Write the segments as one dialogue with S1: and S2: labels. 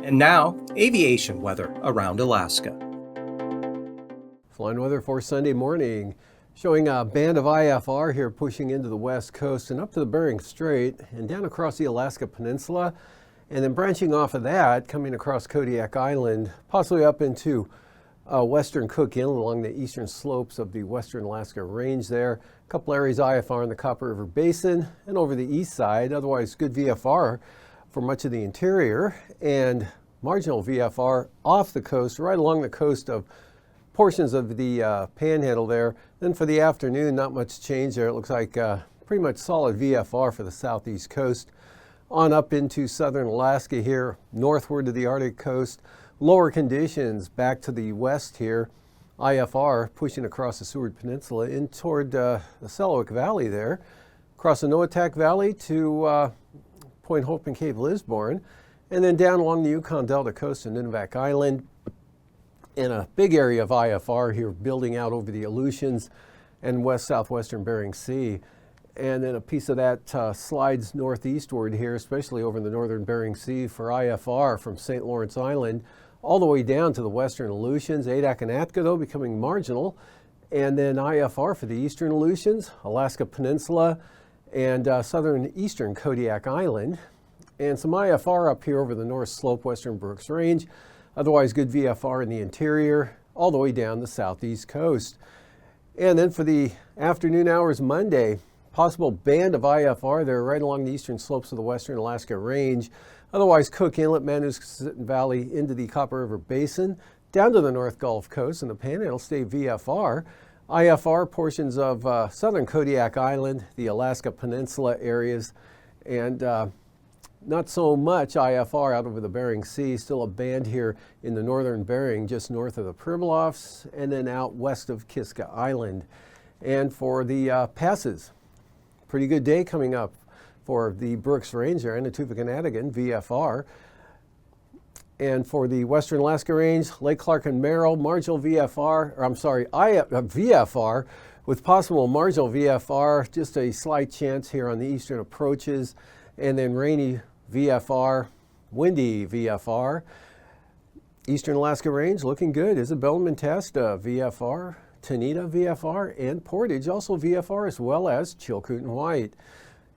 S1: And now, aviation weather around Alaska.
S2: Flying weather for Sunday morning, showing a band of IFR here pushing into the west coast and up to the Bering Strait and down across the Alaska Peninsula, and then branching off of that, coming across Kodiak Island, possibly up into western Cook Inlet along the eastern slopes of the western Alaska Range there. A couple areas IFR in the Copper River Basin and over the east side, otherwise good VFR for much of the interior, and marginal VFR off the coast, right along the coast of portions of the panhandle there. Then for the afternoon, not much change there. It looks like pretty much solid VFR for the southeast coast. On up into southern Alaska here, northward to the Arctic coast. Lower conditions back to the west here. IFR pushing across the Seward Peninsula in toward the Selawik Valley there. Across the Noatak Valley to Point Hope and Cape Lisburne, and then down along the Yukon Delta coast to Nunivak Island, and a big area of IFR here building out over the Aleutians and west-southwestern Bering Sea. And then a piece of that slides northeastward here, especially over in the northern Bering Sea for IFR from St. Lawrence Island all the way down to the western Aleutians. Adak and Atka, though, becoming marginal. And then IFR for the eastern Aleutians, Alaska Peninsula, and southern eastern Kodiak Island, and some IFR up here over the north slope, western Brooks Range. Otherwise good VFR in the interior, all the way down the southeast coast. And then for the afternoon hours Monday, possible band of IFR there right along the eastern slopes of the western Alaska Range. Otherwise Cook Inlet, Manusquesit Valley into the Copper River Basin, down to the North Gulf Coast, and the Panhandle stay VFR. IFR portions of southern Kodiak Island, the Alaska Peninsula areas, and not so much IFR out over the Bering Sea. Still a band here in the northern Bering, just north of the Pribilofs, and then out west of Kiska Island. And for the passes, pretty good day coming up for the Brooks Range there, and the Tuvik-Anish VFR. And for the western Alaska Range, Lake Clark and Merrill, marginal VFR, VFR with possible marginal VFR, just a slight chance here on the eastern approaches, and then rainy VFR, windy VFR. Eastern Alaska Range looking good. Isabella Testa VFR, Tanita VFR, and Portage also VFR, as well as Chilkoot and White.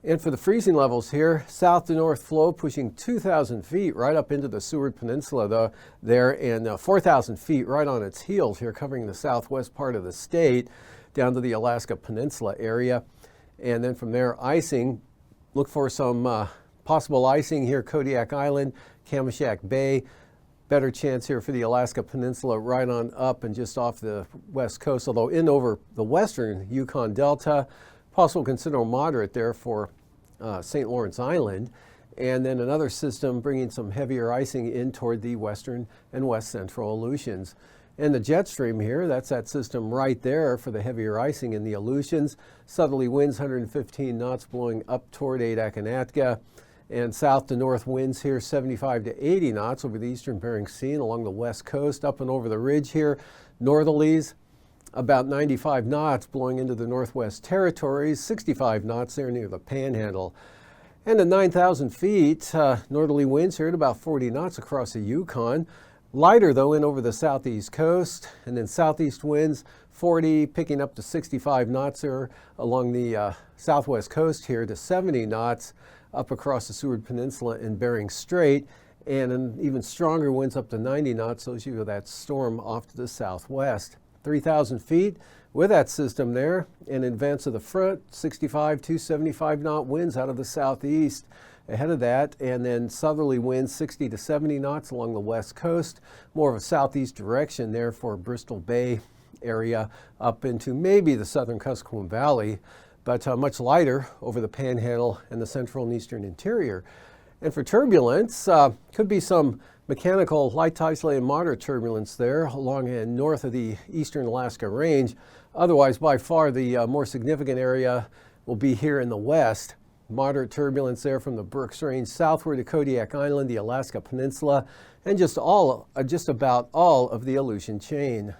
S2: And for the freezing levels here, south to north flow pushing 2,000 feet right up into the Seward Peninsula there, and 4,000 feet right on its heels here, covering the southwest part of the state down to the Alaska Peninsula area. And then from there, icing. Look for some possible icing here, Kodiak Island, Kamishak Bay. Better chance here for the Alaska Peninsula right on up and just off the west coast, although in over the western Yukon Delta. Possible considerable moderate there for St. Lawrence Island, and then another system bringing some heavier icing in toward the western and west central Aleutians. And the jet stream here, that's that system right there for the heavier icing in the Aleutians. Southerly winds 115 knots blowing up toward Adak and Atka, and south to north winds here 75 to 80 knots over the eastern Bering Sea and along the west coast, up and over the ridge here. Northerlies about 95 knots blowing into the Northwest Territories, 65 knots there near the Panhandle. And at 9,000 feet, northerly winds here at about 40 knots across the Yukon. Lighter, though, in over the southeast coast, and then southeast winds 40, picking up to 65 knots there along the southwest coast here to 70 knots up across the Seward Peninsula and Bering Strait, and an even stronger winds up to 90 knots, so you have that storm off to the southwest. 3,000 feet with that system there, and in advance of the front, 65 to 75 knot winds out of the southeast ahead of that, and then southerly winds 60 to 70 knots along the west coast. More of a southeast direction there for Bristol Bay area up into maybe the southern Kuskokwim Valley, but much lighter over the Panhandle and the central and eastern interior. And for turbulence, could be some mechanical light to isolated moderate turbulence there along and north of the eastern Alaska Range. Otherwise, by far the more significant area will be here in the west. Moderate turbulence there from the Brooks Range southward to Kodiak Island, the Alaska Peninsula, and just about all of the Aleutian chain.